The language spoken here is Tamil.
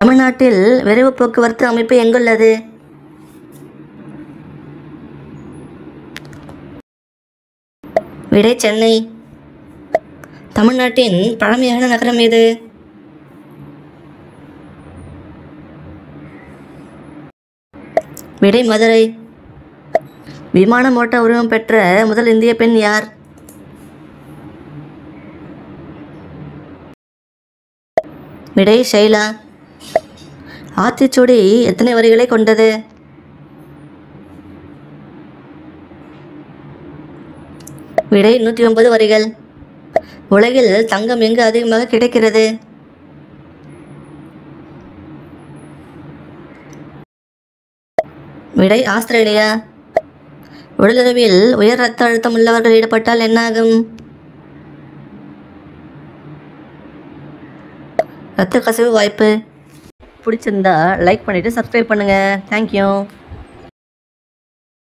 தமிழ்நாட்டில் விரைவு போக்குவரத்து அமைப்பு எங்குள்ளது? விடை சென்னை. தமிழ்நாட்டின் பழமையான நகரம் எது? விடை மதுரை. விமானம் ஓட்ட உரிமம் பெற்ற முதல் இந்திய பெண் யார்? விடை ஷைலா. ஆத்திச்சூடி எத்தனை வரிகளை கொண்டது? விடை 109 வரிகள். உலகில் தங்கம் எங்கு அதிகமாக கிடைக்கிறது? விடை ஆஸ்திரேலியா. உடலுறவில் உயர் இரத்த அழுத்தம் உள்ளவர்கள் ஈடுபட்டால் என்னாகும்? இரத்த கசிவு வாய்ப்பு. பிடிச்சிருந்தா லைக் பண்ணிவிட்டு சப்ஸ்கிரைப் பண்ணுங்கள். தேங்க்யூ.